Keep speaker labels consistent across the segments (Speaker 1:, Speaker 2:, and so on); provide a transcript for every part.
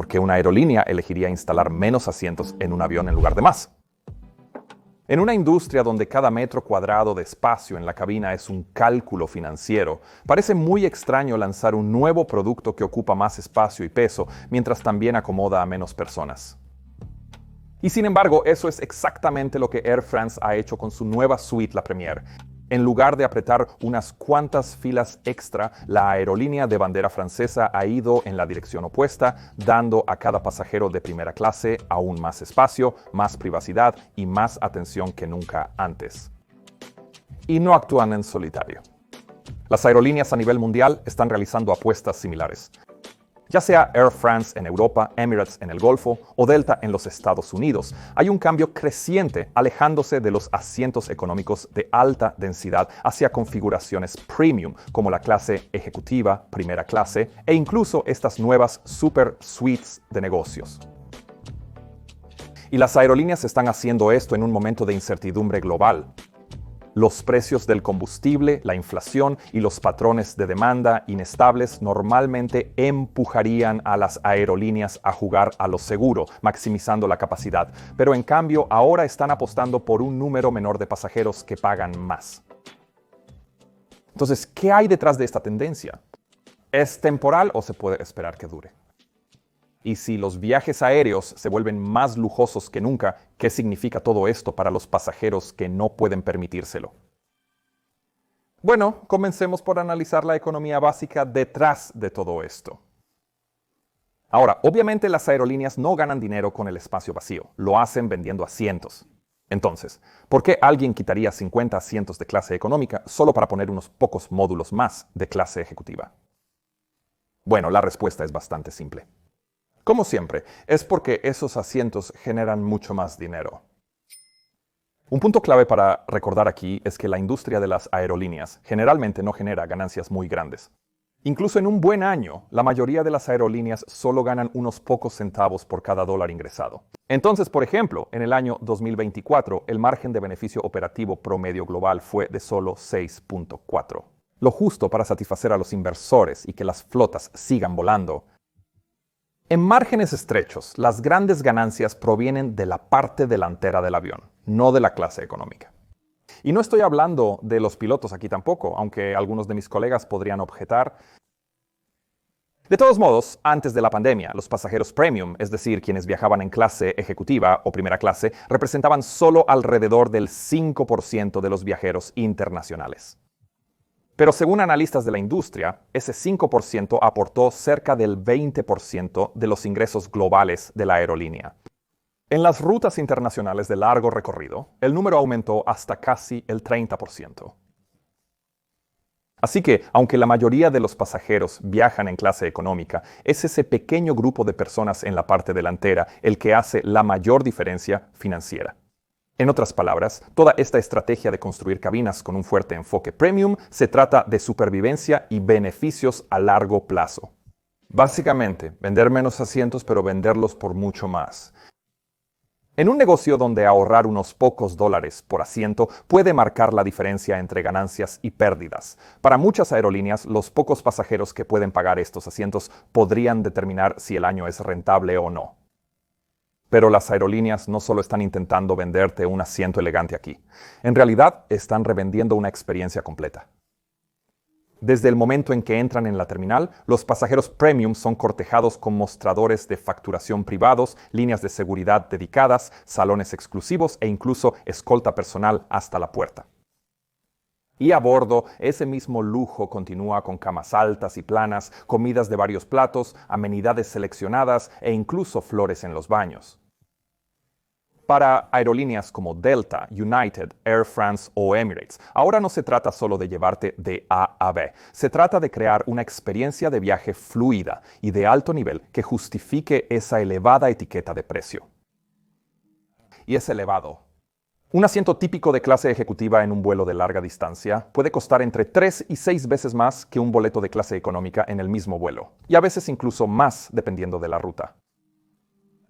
Speaker 1: ¿Por qué una aerolínea elegiría instalar menos asientos en un avión en lugar de más? En una industria donde cada metro cuadrado de espacio en la cabina es un cálculo financiero, parece muy extraño lanzar un nuevo producto que ocupa más espacio y peso, mientras también acomoda a menos personas. Y sin embargo, eso es exactamente lo que Air France ha hecho con su nueva suite, la Premier. En lugar de apretar unas cuantas filas extra, la aerolínea de bandera francesa ha ido en la dirección opuesta, dando a cada pasajero de primera clase aún más espacio, más privacidad y más atención que nunca antes. Y no actúan en solitario. Las aerolíneas a nivel mundial están realizando apuestas similares. Ya sea Air France en Europa, Emirates en el Golfo o Delta en los Estados Unidos, hay un cambio creciente alejándose de los asientos económicos de alta densidad hacia configuraciones premium, como la clase ejecutiva, primera clase, e incluso estas nuevas super suites de negocios. Y las aerolíneas están haciendo esto en un momento de incertidumbre global. Los precios del combustible, la inflación y los patrones de demanda inestables normalmente empujarían a las aerolíneas a jugar a lo seguro, maximizando la capacidad. Pero en cambio, ahora están apostando por un número menor de pasajeros que pagan más. Entonces, ¿qué hay detrás de esta tendencia? ¿Es temporal o se puede esperar que dure? Y si los viajes aéreos se vuelven más lujosos que nunca, ¿qué significa todo esto para los pasajeros que no pueden permitírselo? Bueno, comencemos por analizar la economía básica detrás de todo esto. Ahora, obviamente las aerolíneas no ganan dinero con el espacio vacío, lo hacen vendiendo asientos. Entonces, ¿por qué alguien quitaría 50 asientos de clase económica solo para poner unos pocos módulos más de clase ejecutiva? Bueno, la respuesta es bastante simple. Como siempre, es porque esos asientos generan mucho más dinero. Un punto clave para recordar aquí es que la industria de las aerolíneas generalmente no genera ganancias muy grandes. Incluso en un buen año, la mayoría de las aerolíneas solo ganan unos pocos centavos por cada dólar ingresado. Entonces, por ejemplo, en el año 2024, el margen de beneficio operativo promedio global fue de solo 6.4. Lo justo para satisfacer a los inversores y que las flotas sigan volando. En márgenes estrechos, las grandes ganancias provienen de la parte delantera del avión, no de la clase económica. Y no estoy hablando de los pilotos aquí tampoco, aunque algunos de mis colegas podrían objetar. De todos modos, antes de la pandemia, los pasajeros premium, es decir, quienes viajaban en clase ejecutiva o primera clase, representaban solo alrededor del 5% de los viajeros internacionales. Pero según analistas de la industria, ese 5% aportó cerca del 20% de los ingresos globales de la aerolínea. En las rutas internacionales de largo recorrido, el número aumentó hasta casi el 30%. Así que, aunque la mayoría de los pasajeros viajan en clase económica, es ese pequeño grupo de personas en la parte delantera el que hace la mayor diferencia financiera. En otras palabras, toda esta estrategia de construir cabinas con un fuerte enfoque premium se trata de supervivencia y beneficios a largo plazo. Básicamente, vender menos asientos pero venderlos por mucho más. En un negocio donde ahorrar unos pocos dólares por asiento puede marcar la diferencia entre ganancias y pérdidas. Para muchas aerolíneas, los pocos pasajeros que pueden pagar estos asientos podrían determinar si el año es rentable o no. Pero las aerolíneas no solo están intentando venderte un asiento elegante aquí. En realidad, están revendiendo una experiencia completa. Desde el momento en que entran en la terminal, los pasajeros premium son cortejados con mostradores de facturación privados, líneas de seguridad dedicadas, salones exclusivos e incluso escolta personal hasta la puerta. Y a bordo, ese mismo lujo continúa con camas altas y planas, comidas de varios platos, amenidades seleccionadas e incluso flores en los baños. Para aerolíneas como Delta, United, Air France o Emirates, ahora no se trata solo de llevarte de A a B. Se trata de crear una experiencia de viaje fluida y de alto nivel que justifique esa elevada etiqueta de precio. Y es elevado. Un asiento típico de clase ejecutiva en un vuelo de larga distancia puede costar entre 3 y 6 veces más que un boleto de clase económica en el mismo vuelo, y a veces incluso más dependiendo de la ruta.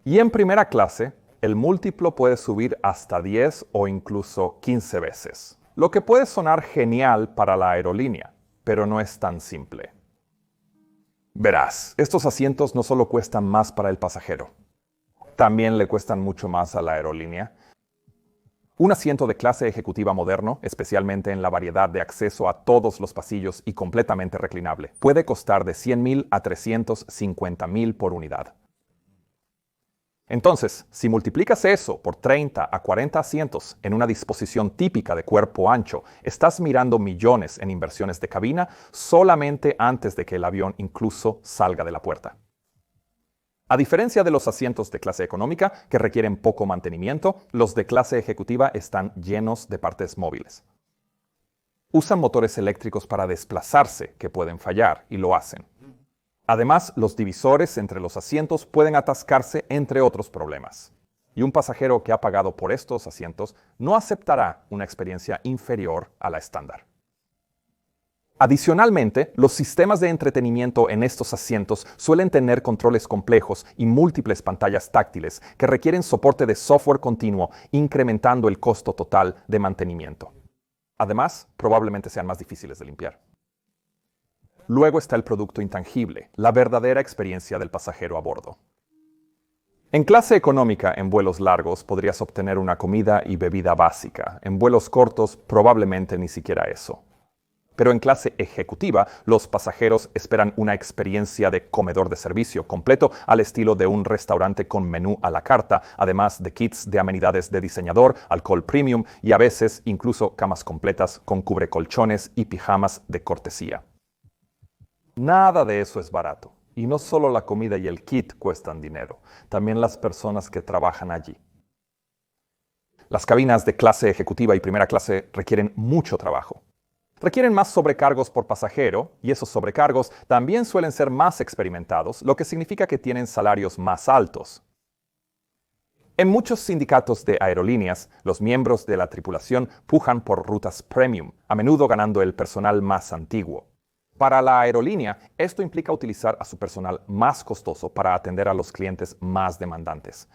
Speaker 1: Y en primera clase, el múltiplo puede subir hasta 10 o incluso 15 veces, lo que puede sonar genial para la aerolínea, pero no es tan simple. Verás, estos asientos no solo cuestan más para el pasajero, también le cuestan mucho más a la aerolínea. Un asiento de clase ejecutiva moderno, especialmente en la variedad de acceso a todos los pasillos y completamente reclinable, puede costar de $100,000 a $350,000 por unidad. Entonces, si multiplicas eso por 30 a 40 asientos en una disposición típica de cuerpo ancho, estás mirando millones en inversiones de cabina solamente antes de que el avión incluso salga de la puerta. A diferencia de los asientos de clase económica, que requieren poco mantenimiento, los de clase ejecutiva están llenos de partes móviles. Usan motores eléctricos para desplazarse, que pueden fallar, y lo hacen. Además, los divisores entre los asientos pueden atascarse, entre otros problemas. Y un pasajero que ha pagado por estos asientos no aceptará una experiencia inferior a la estándar. Adicionalmente, los sistemas de entretenimiento en estos asientos suelen tener controles complejos y múltiples pantallas táctiles que requieren soporte de software continuo, incrementando el costo total de mantenimiento. Además, probablemente sean más difíciles de limpiar. Luego está el producto intangible, la verdadera experiencia del pasajero a bordo. En clase económica, en vuelos largos, podrías obtener una comida y bebida básica. En vuelos cortos, probablemente ni siquiera eso. Pero en clase ejecutiva, los pasajeros esperan una experiencia de comedor de servicio completo al estilo de un restaurante con menú a la carta, además de kits de amenidades de diseñador, alcohol premium y a veces incluso camas completas con cubrecolchones y pijamas de cortesía. Nada de eso es barato. Y no solo la comida y el kit cuestan dinero, también las personas que trabajan allí. Las cabinas de clase ejecutiva y primera clase requieren mucho trabajo. Requieren más sobrecargos por pasajero, y esos sobrecargos también suelen ser más experimentados, lo que significa que tienen salarios más altos. En muchos sindicatos de aerolíneas, los miembros de la tripulación pujan por rutas premium, a menudo ganando el personal más antiguo. Para la aerolínea, esto implica utilizar a su personal más costoso para atender a los clientes más demandantes.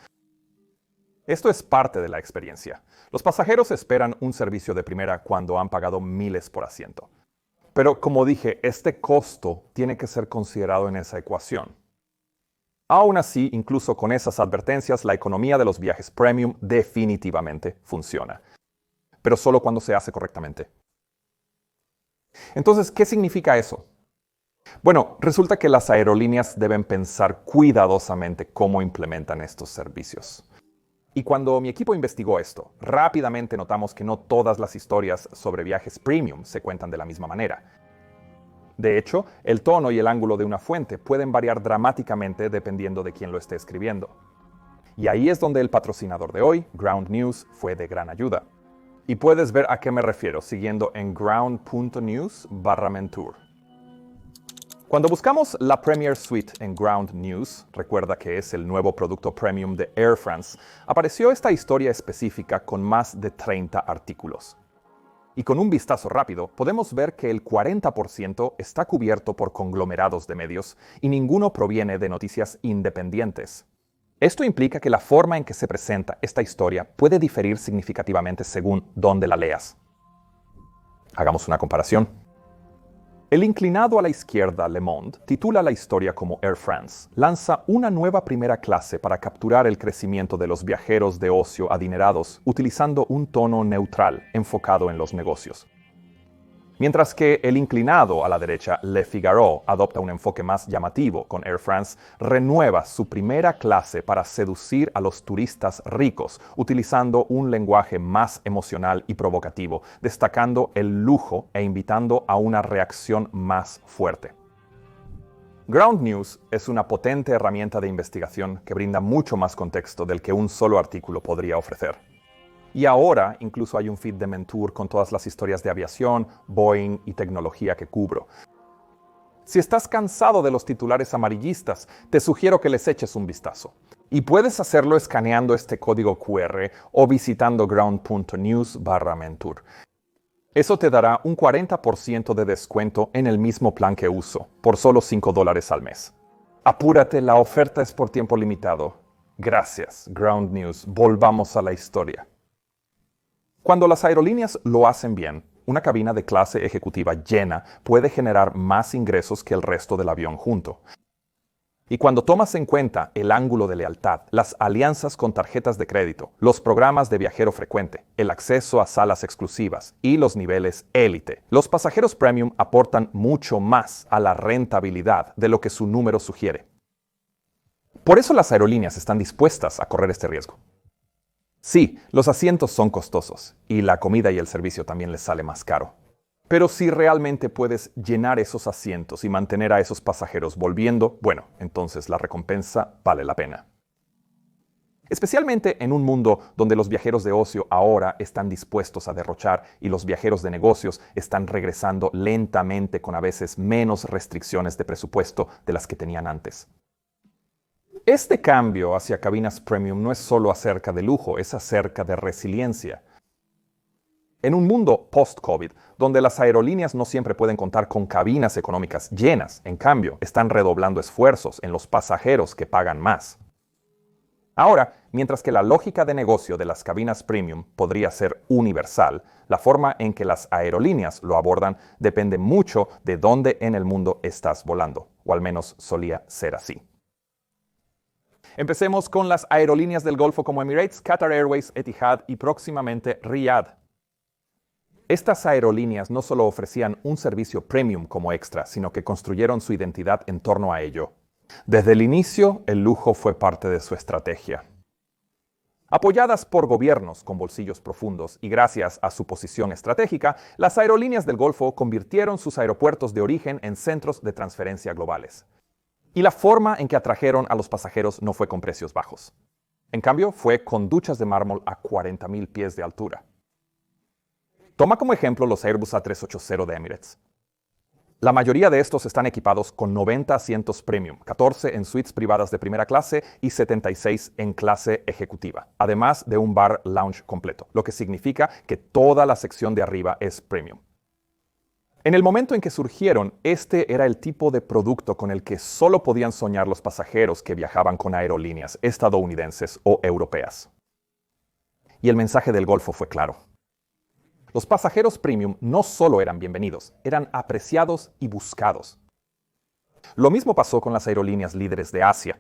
Speaker 1: Esto es parte de la experiencia. Los pasajeros esperan un servicio de primera cuando han pagado miles por asiento. Pero como dije, este costo tiene que ser considerado en esa ecuación. Aún así, incluso con esas advertencias, la economía de los viajes premium definitivamente funciona. Pero solo cuando se hace correctamente. Entonces, ¿qué significa eso? Bueno, resulta que las aerolíneas deben pensar cuidadosamente cómo implementan estos servicios. Y cuando mi equipo investigó esto, rápidamente notamos que no todas las historias sobre viajes premium se cuentan de la misma manera. De hecho, el tono y el ángulo de una fuente pueden variar dramáticamente dependiendo de quién lo esté escribiendo. Y ahí es donde el patrocinador de hoy, Ground News, fue de gran ayuda. Y puedes ver a qué me refiero siguiendo en ground.news/mentour. Cuando buscamos la Premier Suite en Ground News, recuerda que es el nuevo producto premium de Air France, apareció esta historia específica con más de 30 artículos. Y con un vistazo rápido, podemos ver que el 40% está cubierto por conglomerados de medios y ninguno proviene de noticias independientes. Esto implica que la forma en que se presenta esta historia puede diferir significativamente según dónde la leas. Hagamos una comparación. El inclinado a la izquierda Le Monde titula la historia como Air France lanza una nueva primera clase para capturar el crecimiento de los viajeros de ocio adinerados utilizando un tono neutral enfocado en los negocios. Mientras que el inclinado a la derecha Le Figaro adopta un enfoque más llamativo con Air France, renueva su primera clase para seducir a los turistas ricos, utilizando un lenguaje más emocional y provocativo, destacando el lujo e invitando a una reacción más fuerte. Ground News es una potente herramienta de investigación que brinda mucho más contexto del que un solo artículo podría ofrecer. Y ahora incluso hay un feed de Mentour con todas las historias de aviación, Boeing y tecnología que cubro. Si estás cansado de los titulares amarillistas, te sugiero que les eches un vistazo. Y puedes hacerlo escaneando este código QR o visitando ground.news/mentour. Eso te dará un 40% de descuento en el mismo plan que uso, por solo $5 al mes. Apúrate, la oferta es por tiempo limitado. Gracias, Ground News. Volvamos a la historia. Cuando las aerolíneas lo hacen bien, una cabina de clase ejecutiva llena puede generar más ingresos que el resto del avión junto. Y cuando tomas en cuenta el ángulo de lealtad, las alianzas con tarjetas de crédito, los programas de viajero frecuente, el acceso a salas exclusivas y los niveles élite, los pasajeros premium aportan mucho más a la rentabilidad de lo que su número sugiere. Por eso las aerolíneas están dispuestas a correr este riesgo. Sí, los asientos son costosos y la comida y el servicio también les sale más caro. Pero si realmente puedes llenar esos asientos y mantener a esos pasajeros volviendo, bueno, entonces la recompensa vale la pena. Especialmente en un mundo donde los viajeros de ocio ahora están dispuestos a derrochar y los viajeros de negocios están regresando lentamente con a veces menos restricciones de presupuesto de las que tenían antes. Este cambio hacia cabinas premium no es solo acerca de lujo, es acerca de resiliencia. En un mundo post-COVID, donde las aerolíneas no siempre pueden contar con cabinas económicas llenas, en cambio, están redoblando esfuerzos en los pasajeros que pagan más. Ahora, mientras que la lógica de negocio de las cabinas premium podría ser universal, la forma en que las aerolíneas lo abordan depende mucho de dónde en el mundo estás volando, o al menos solía ser así. Empecemos con las aerolíneas del Golfo como Emirates, Qatar Airways, Etihad y próximamente Riyadh. Estas aerolíneas no solo ofrecían un servicio premium como extra, sino que construyeron su identidad en torno a ello. Desde el inicio, el lujo fue parte de su estrategia. Apoyadas por gobiernos con bolsillos profundos y gracias a su posición estratégica, las aerolíneas del Golfo convirtieron sus aeropuertos de origen en centros de transferencia globales. Y la forma en que atrajeron a los pasajeros no fue con precios bajos. En cambio, fue con duchas de mármol a 40,000 pies de altura. Toma como ejemplo los Airbus A380 de Emirates. La mayoría de estos están equipados con 90 asientos premium, 14 en suites privadas de primera clase y 76 en clase ejecutiva, además de un bar lounge completo, lo que significa que toda la sección de arriba es premium. En el momento en que surgieron, este era el tipo de producto con el que solo podían soñar los pasajeros que viajaban con aerolíneas estadounidenses o europeas. Y el mensaje del Golfo fue claro. Los pasajeros premium no solo eran bienvenidos, eran apreciados y buscados. Lo mismo pasó con las aerolíneas líderes de Asia.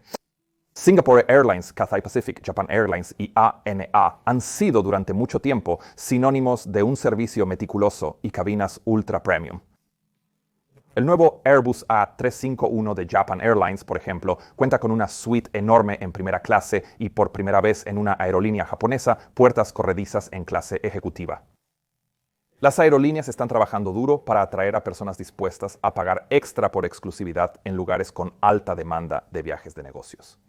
Speaker 1: Singapore Airlines, Cathay Pacific, Japan Airlines y ANA han sido durante mucho tiempo sinónimos de un servicio meticuloso y cabinas ultra premium. El nuevo Airbus A351 de Japan Airlines, por ejemplo, cuenta con una suite enorme en primera clase y por primera vez en una aerolínea japonesa, puertas corredizas en clase ejecutiva. Las aerolíneas están trabajando duro para atraer a personas dispuestas a pagar extra por exclusividad en lugares con alta demanda de viajes de negocios.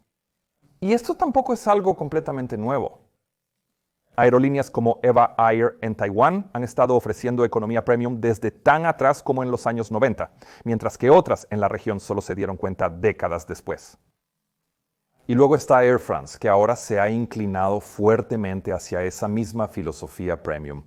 Speaker 1: Y esto tampoco es algo completamente nuevo. Aerolíneas como EVA Air en Taiwán han estado ofreciendo economía premium desde tan atrás como en los años 90, mientras que otras en la región solo se dieron cuenta décadas después. Y luego está Air France, que ahora se ha inclinado fuertemente hacia esa misma filosofía premium.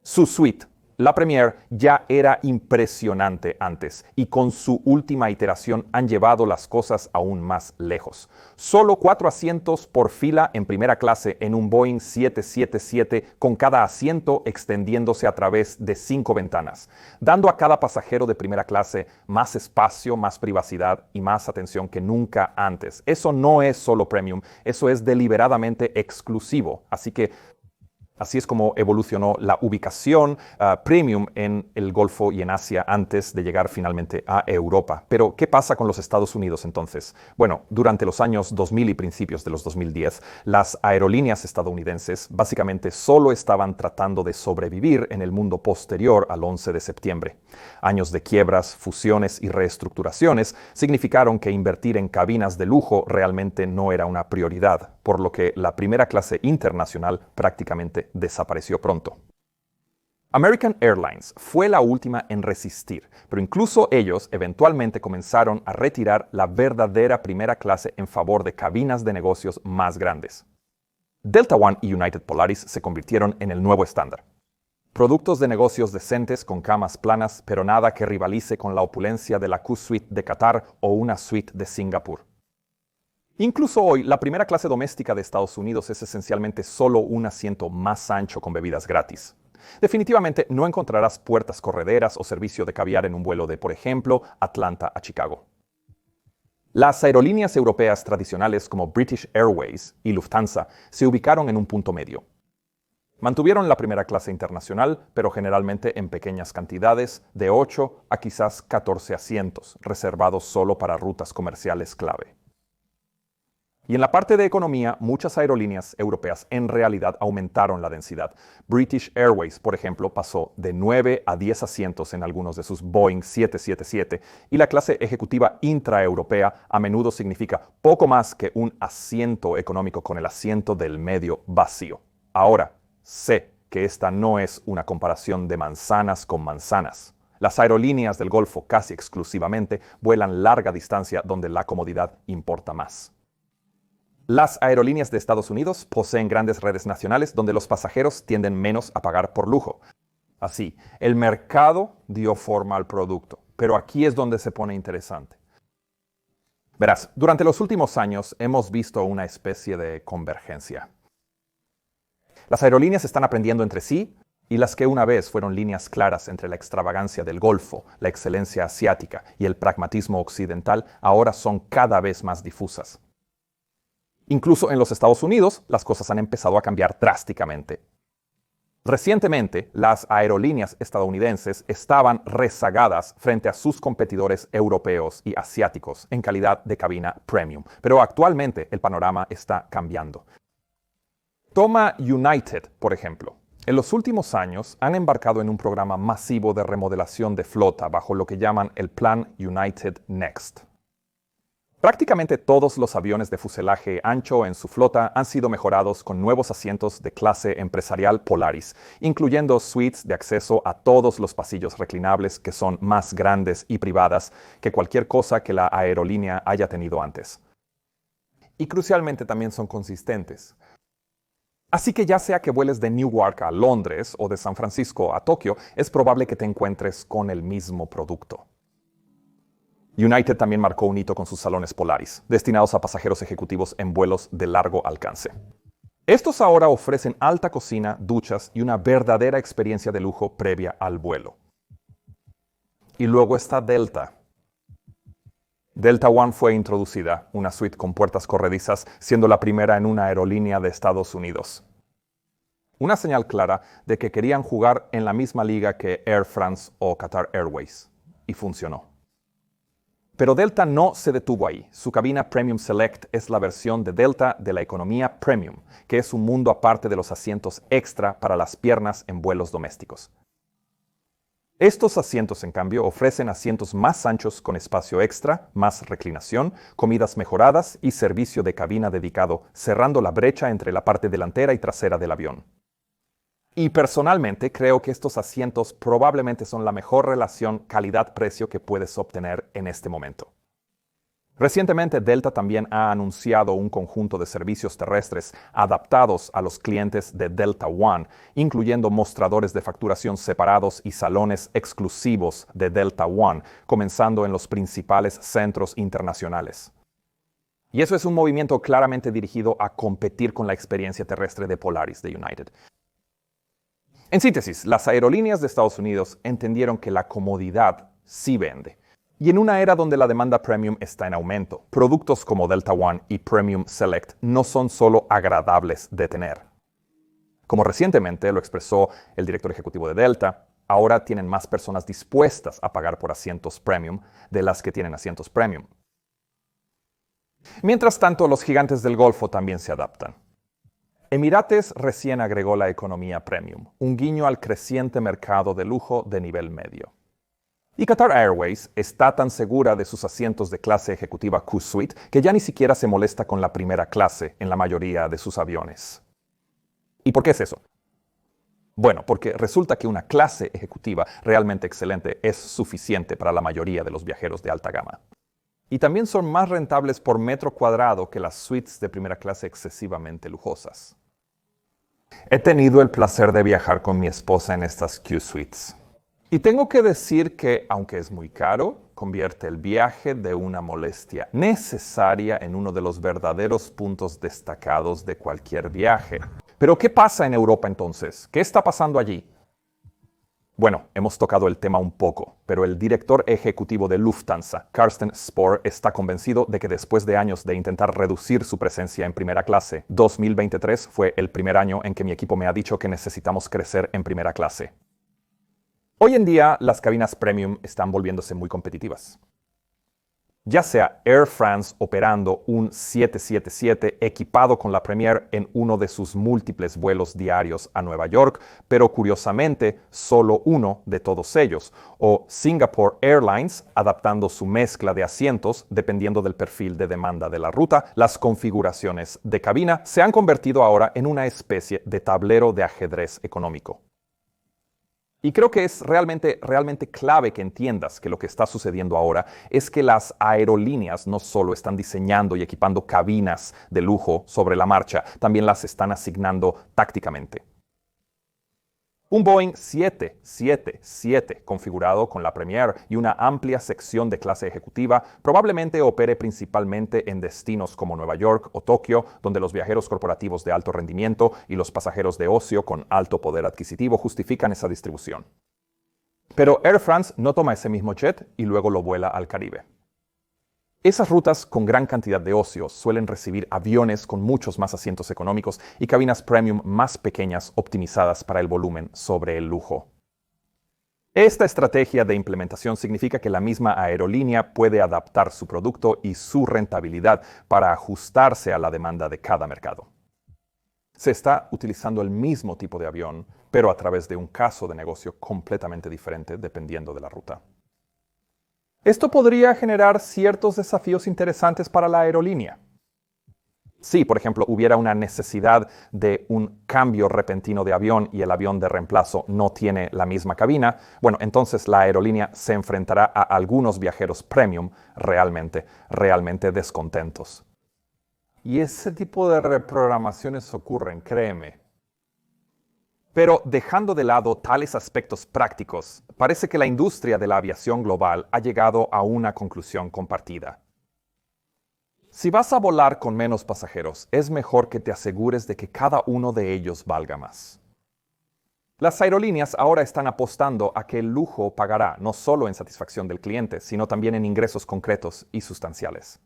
Speaker 1: Su suite, la Premier, ya era impresionante antes y con su última iteración han llevado las cosas aún más lejos. Solo 4 asientos por fila en primera clase en un Boeing 777 con cada asiento extendiéndose a través de 5 ventanas, dando a cada pasajero de primera clase más espacio, más privacidad y más atención que nunca antes. Eso no es solo premium, eso es deliberadamente exclusivo, así es como evolucionó la ubicación premium en el Golfo y en Asia antes de llegar finalmente a Europa. Pero, ¿qué pasa con los Estados Unidos entonces? Bueno, durante los años 2000 y principios de los 2010, las aerolíneas estadounidenses básicamente solo estaban tratando de sobrevivir en el mundo posterior al 11 de septiembre. Años de quiebras, fusiones y reestructuraciones significaron que invertir en cabinas de lujo realmente no era una prioridad, por lo que la primera clase internacional prácticamente desapareció pronto. American Airlines fue la última en resistir, pero incluso ellos eventualmente comenzaron a retirar la verdadera primera clase en favor de cabinas de negocios más grandes. Delta One y United Polaris se convirtieron en el nuevo estándar. Productos de negocios decentes con camas planas, pero nada que rivalice con la opulencia de la Q-Suite de Qatar o una suite de Singapur. Incluso hoy, la primera clase doméstica de Estados Unidos es esencialmente solo un asiento más ancho con bebidas gratis. Definitivamente no encontrarás puertas correderas o servicio de caviar en un vuelo de, por ejemplo, Atlanta a Chicago. Las aerolíneas europeas tradicionales como British Airways y Lufthansa se ubicaron en un punto medio. Mantuvieron la primera clase internacional, pero generalmente en pequeñas cantidades, de 8 a quizás 14 asientos, reservados solo para rutas comerciales clave. Y en la parte de economía, muchas aerolíneas europeas en realidad aumentaron la densidad. British Airways, por ejemplo, pasó de 9 a 10 asientos en algunos de sus Boeing 777, y la clase ejecutiva intraeuropea a menudo significa poco más que un asiento económico con el asiento del medio vacío. Ahora, sé que esta no es una comparación de manzanas con manzanas. Las aerolíneas del Golfo casi exclusivamente vuelan larga distancia donde la comodidad importa más. Las aerolíneas de Estados Unidos poseen grandes redes nacionales donde los pasajeros tienden menos a pagar por lujo. Así, el mercado dio forma al producto, pero aquí es donde se pone interesante. Verás, durante los últimos años hemos visto una especie de convergencia. Las aerolíneas están aprendiendo entre sí, y las que una vez fueron líneas claras entre la extravagancia del Golfo, la excelencia asiática y el pragmatismo occidental, ahora son cada vez más difusas. Incluso en los Estados Unidos, las cosas han empezado a cambiar drásticamente. Recientemente, las aerolíneas estadounidenses estaban rezagadas frente a sus competidores europeos y asiáticos en calidad de cabina premium, pero actualmente el panorama está cambiando. Toma United, por ejemplo. En los últimos años han embarcado en un programa masivo de remodelación de flota bajo lo que llaman el Plan United Next. Prácticamente todos los aviones de fuselaje ancho en su flota han sido mejorados con nuevos asientos de clase empresarial Polaris, incluyendo suites de acceso a todos los pasillos reclinables que son más grandes y privadas que cualquier cosa que la aerolínea haya tenido antes. Y crucialmente también son consistentes. Así que ya sea que vueles de Newark a Londres o de San Francisco a Tokio, es probable que te encuentres con el mismo producto. United también marcó un hito con sus salones Polaris, destinados a pasajeros ejecutivos en vuelos de largo alcance. Estos ahora ofrecen alta cocina, duchas y una verdadera experiencia de lujo previa al vuelo. Y luego está Delta. Delta One fue introducida, una suite con puertas corredizas, siendo la primera en una aerolínea de Estados Unidos. Una señal clara de que querían jugar en la misma liga que Air France o Qatar Airways. Y funcionó. Pero Delta no se detuvo ahí. Su cabina Premium Select es la versión de Delta de la economía Premium, que es un mundo aparte de los asientos extra para las piernas en vuelos domésticos. Estos asientos, en cambio, ofrecen asientos más anchos con espacio extra, más reclinación, comidas mejoradas y servicio de cabina dedicado, cerrando la brecha entre la parte delantera y trasera del avión. Y personalmente creo que estos asientos probablemente son la mejor relación calidad-precio que puedes obtener en este momento. Recientemente, Delta también ha anunciado un conjunto de servicios terrestres adaptados a los clientes de Delta One, incluyendo mostradores de facturación separados y salones exclusivos de Delta One, comenzando en los principales centros internacionales. Y eso es un movimiento claramente dirigido a competir con la experiencia terrestre de Polaris de United. En síntesis, las aerolíneas de Estados Unidos entendieron que la comodidad sí vende. Y en una era donde la demanda premium está en aumento, productos como Delta One y Premium Select no son solo agradables de tener. Como recientemente lo expresó el director ejecutivo de Delta, ahora tienen más personas dispuestas a pagar por asientos premium de las que tienen asientos premium. Mientras tanto, los gigantes del Golfo también se adaptan. Emirates recién agregó la economía premium, un guiño al creciente mercado de lujo de nivel medio. Y Qatar Airways está tan segura de sus asientos de clase ejecutiva Q-Suite que ya ni siquiera se molesta con la primera clase en la mayoría de sus aviones. ¿Y por qué es eso? Bueno, porque resulta que una clase ejecutiva realmente excelente es suficiente para la mayoría de los viajeros de alta gama. Y también son más rentables por metro cuadrado que las suites de primera clase excesivamente lujosas. He tenido el placer de viajar con mi esposa en estas Q-Suites. Y tengo que decir que, aunque es muy caro, convierte el viaje de una molestia necesaria en uno de los verdaderos puntos destacados de cualquier viaje. Pero ¿qué pasa en Europa entonces? ¿Qué está pasando allí? Bueno, hemos tocado el tema un poco, pero el director ejecutivo de Lufthansa, Carsten Spohr, está convencido de que después de años de intentar reducir su presencia en primera clase, 2023 fue el primer año en que mi equipo me ha dicho que necesitamos crecer en primera clase. Hoy en día, las cabinas premium están volviéndose muy competitivas. Ya sea Air France operando un 777 equipado con la Premier en uno de sus múltiples vuelos diarios a Nueva York, pero curiosamente solo uno de todos ellos, o Singapore Airlines adaptando su mezcla de asientos dependiendo del perfil de demanda de la ruta, las configuraciones de cabina se han convertido ahora en una especie de tablero de ajedrez económico. Y creo que es realmente clave que entiendas que lo que está sucediendo ahora es que las aerolíneas no solo están diseñando y equipando cabinas de lujo sobre la marcha, también las están asignando tácticamente. Un Boeing 777 configurado con la Premier y una amplia sección de clase ejecutiva probablemente opere principalmente en destinos como Nueva York o Tokio, donde los viajeros corporativos de alto rendimiento y los pasajeros de ocio con alto poder adquisitivo justifican esa distribución. Pero Air France no toma ese mismo jet y luego lo vuela al Caribe. Esas rutas con gran cantidad de ocio suelen recibir aviones con muchos más asientos económicos y cabinas premium más pequeñas optimizadas para el volumen sobre el lujo. Esta estrategia de implementación significa que la misma aerolínea puede adaptar su producto y su rentabilidad para ajustarse a la demanda de cada mercado. Se está utilizando el mismo tipo de avión, pero a través de un caso de negocio completamente diferente dependiendo de la ruta. Esto podría generar ciertos desafíos interesantes para la aerolínea. Si, por ejemplo, hubiera una necesidad de un cambio repentino de avión y el avión de reemplazo no tiene la misma cabina, bueno, entonces la aerolínea se enfrentará a algunos viajeros premium realmente descontentos. Y ese tipo de reprogramaciones ocurren, créeme. Pero dejando de lado tales aspectos prácticos, parece que la industria de la aviación global ha llegado a una conclusión compartida. Si vas a volar con menos pasajeros, es mejor que te asegures de que cada uno de ellos valga más. Las aerolíneas ahora están apostando a que el lujo pagará no solo en satisfacción del cliente, sino también en ingresos concretos y sustanciales.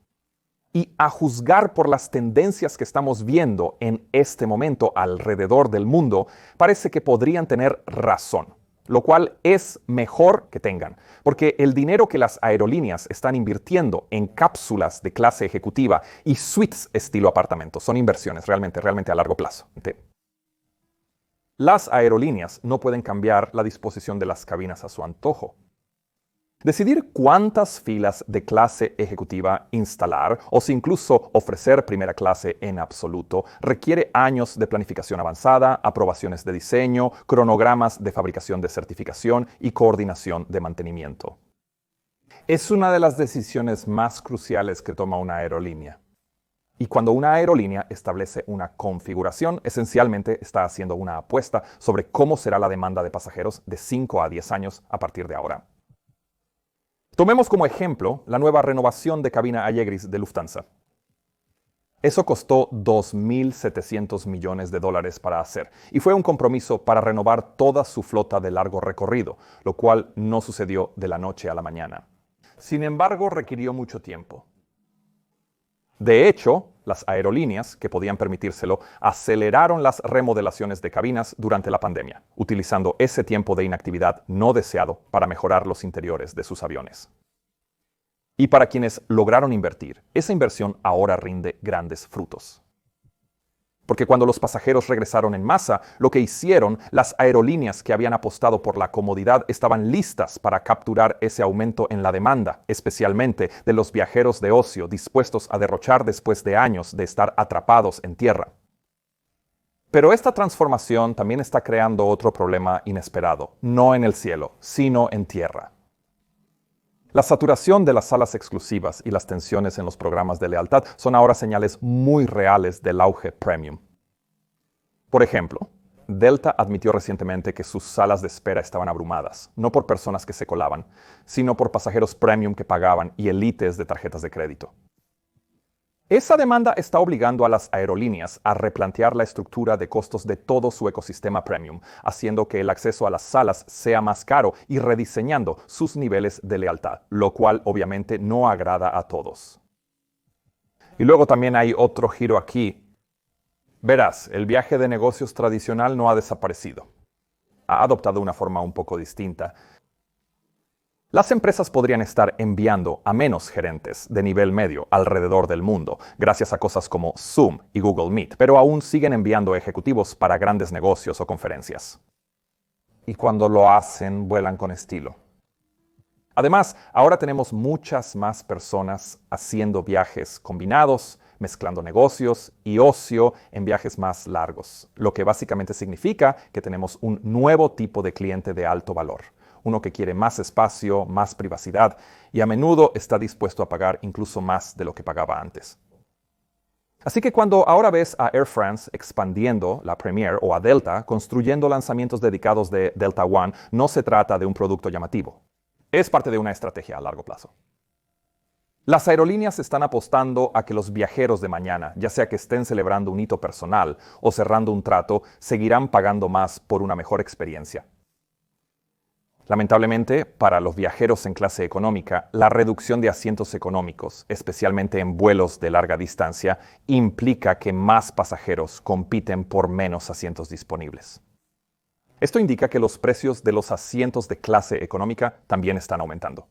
Speaker 1: Y a juzgar por las tendencias que estamos viendo en este momento alrededor del mundo, parece que podrían tener razón, lo cual es mejor que tengan, porque el dinero que las aerolíneas están invirtiendo en cápsulas de clase ejecutiva y suites estilo apartamento son inversiones realmente a largo plazo. Las aerolíneas no pueden cambiar la disposición de las cabinas a su antojo. Decidir cuántas filas de clase ejecutiva instalar o si incluso ofrecer primera clase en absoluto requiere años de planificación avanzada, aprobaciones de diseño, cronogramas de fabricación de certificación y coordinación de mantenimiento. Es una de las decisiones más cruciales que toma una aerolínea. Y cuando una aerolínea establece una configuración, esencialmente está haciendo una apuesta sobre cómo será la demanda de pasajeros de 5 a 10 años a partir de ahora. Tomemos como ejemplo la nueva renovación de cabina Allegris de Lufthansa. Eso costó $2.700 millones para hacer y fue un compromiso para renovar toda su flota de largo recorrido, lo cual no sucedió de la noche a la mañana. Sin embargo, requirió mucho tiempo. De hecho, las aerolíneas, que podían permitírselo, aceleraron las remodelaciones de cabinas durante la pandemia, utilizando ese tiempo de inactividad no deseado para mejorar los interiores de sus aviones. Y para quienes lograron invertir, esa inversión ahora rinde grandes frutos. Porque cuando los pasajeros regresaron en masa, lo que hicieron, las aerolíneas que habían apostado por la comodidad estaban listas para capturar ese aumento en la demanda, especialmente de los viajeros de ocio dispuestos a derrochar después de años de estar atrapados en tierra. Pero esta transformación también está creando otro problema inesperado, no en el cielo, sino en tierra. La saturación de las salas exclusivas y las tensiones en los programas de lealtad son ahora señales muy reales del auge premium. Por ejemplo, Delta admitió recientemente que sus salas de espera estaban abrumadas, no por personas que se colaban, sino por pasajeros premium que pagaban y élites de tarjetas de crédito. Esa demanda está obligando a las aerolíneas a replantear la estructura de costos de todo su ecosistema premium, haciendo que el acceso a las salas sea más caro y rediseñando sus niveles de lealtad, lo cual obviamente no agrada a todos. Y luego también hay otro giro aquí. Verás, el viaje de negocios tradicional no ha desaparecido. Ha adoptado una forma un poco distinta. Las empresas podrían estar enviando a menos gerentes de nivel medio alrededor del mundo, gracias a cosas como Zoom y Google Meet, pero aún siguen enviando ejecutivos para grandes negocios o conferencias. Y cuando lo hacen, vuelan con estilo. Además, ahora tenemos muchas más personas haciendo viajes combinados, mezclando negocios y ocio en viajes más largos, lo que básicamente significa que tenemos un nuevo tipo de cliente de alto valor. Uno que quiere más espacio, más privacidad y a menudo está dispuesto a pagar incluso más de lo que pagaba antes. Así que cuando ahora ves a Air France expandiendo la Premier o a Delta construyendo lanzamientos dedicados de Delta One, no se trata de un producto llamativo. Es parte de una estrategia a largo plazo. Las aerolíneas están apostando a que los viajeros de mañana, ya sea que estén celebrando un hito personal o cerrando un trato, seguirán pagando más por una mejor experiencia. Lamentablemente, para los viajeros en clase económica, la reducción de asientos económicos, especialmente en vuelos de larga distancia, implica que más pasajeros compiten por menos asientos disponibles. Esto indica que los precios de los asientos de clase económica también están aumentando.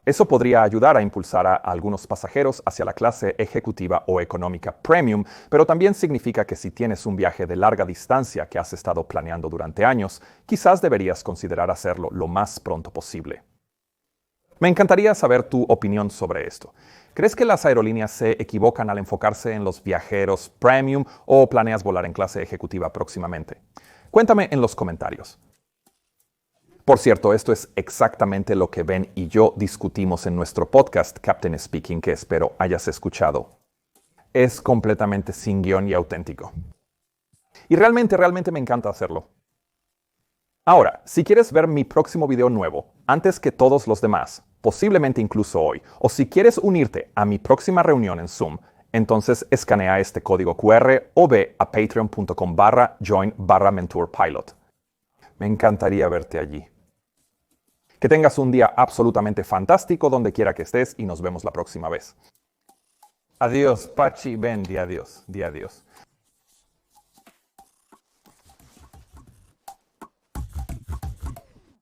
Speaker 1: Eso podría ayudar a impulsar a algunos pasajeros hacia la clase ejecutiva o económica premium, pero también significa que si tienes un viaje de larga distancia que has estado planeando durante años, quizás deberías considerar hacerlo lo más pronto posible. Me encantaría saber tu opinión sobre esto. ¿Crees que las aerolíneas se equivocan al enfocarse en los viajeros premium o planeas volar en clase ejecutiva próximamente? Cuéntame en los comentarios. Por cierto, esto es exactamente lo que Ben y yo discutimos en nuestro podcast Captain Speaking, que espero hayas escuchado. Es completamente sin guión y auténtico. Y realmente me encanta hacerlo. Ahora, si quieres ver mi próximo video nuevo, antes que todos los demás, posiblemente incluso hoy, o si quieres unirte a mi próxima reunión en Zoom, entonces escanea este código QR o ve a patreon.com/join/mentorpilot. Me encantaría verte allí. Que tengas un día absolutamente fantástico donde quiera que estés y nos vemos la próxima vez. Adiós, Pachi, Ben, di adiós, di adiós.